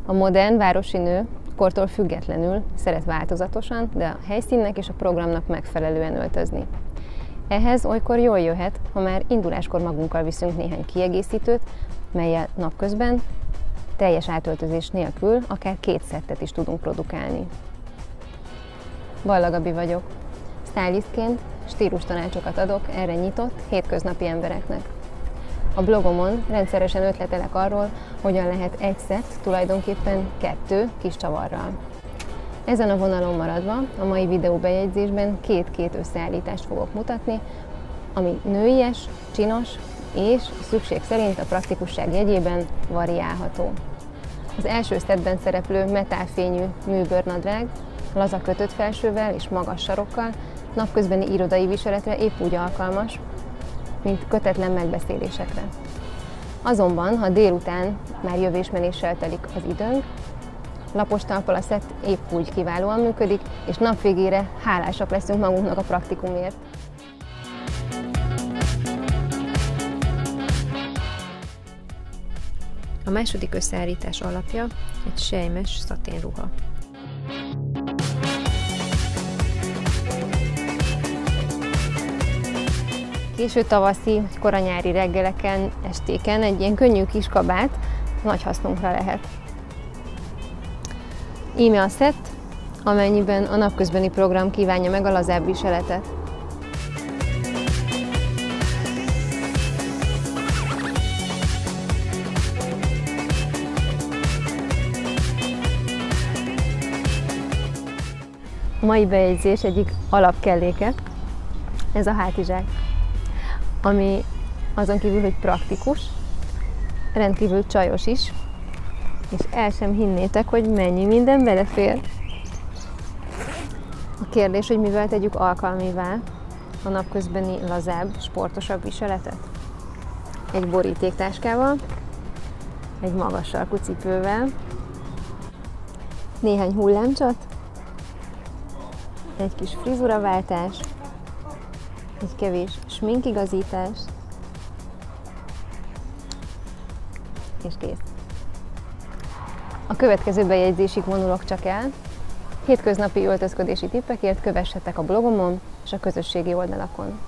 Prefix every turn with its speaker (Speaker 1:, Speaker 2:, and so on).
Speaker 1: A modern városi nő kortól függetlenül szeret változatosan, de a helyszínnek és a programnak megfelelően öltözni. Ehhez olykor jól jöhet, ha már induláskor magunkkal viszünk néhány kiegészítőt, mellyel napközben teljes átöltözés nélkül akár 2 szettet is tudunk produkálni. Balla Gabi vagyok. Stylistként stílustanácsokat adok erre nyitott, hétköznapi embereknek. A blogomon rendszeresen ötletelek arról, hogyan lehet egy szett tulajdonképpen 2 kis csavarral. Ezen a vonalon maradva a mai videóbejegyzésben 2 összeállítást fogok mutatni, ami nőies, csinos és szükség szerint a praktikusság jegyében variálható. Az első szettben szereplő metálfényű műbőrnadrág, laza kötött felsővel és magas sarokkal napközbeni irodai viseletre épp úgy alkalmas, mint kötetlen megbeszélésekre. Azonban, ha délután már jövésmenéssel telik az időnk, lapos talppal a szett épp úgy kiválóan működik, és nap végére hálásak leszünk magunknak a praktikumért. A második összeállítás alapja egy selymes szaténruha. Késő tavaszi, koranyári reggeleken, estéken egy ilyen könnyű kis kabát nagy hasznunkra lehet. Íme a szett, amennyiben a napközbeni program kívánja meg a lazább viseletet. A mai bejegyzés egyik alapkelléke, ez a hátizsák, ami azon kívül, hogy praktikus, rendkívül csajos is, és el sem hinnétek, hogy mennyi minden belefér. A kérdés, hogy mivel tegyük alkalmivá a napközbeni lazább, sportosabb viseletet? Egy borítéktáskával, egy magas sarkú cipővel, néhány hullámcsat, egy kis frizuraváltás, egy kevés sminkigazítás, és kész. A következő bejegyzésig vonulok csak el. Hétköznapi öltözködési tippekért kövessetek a blogomon és a közösségi oldalakon.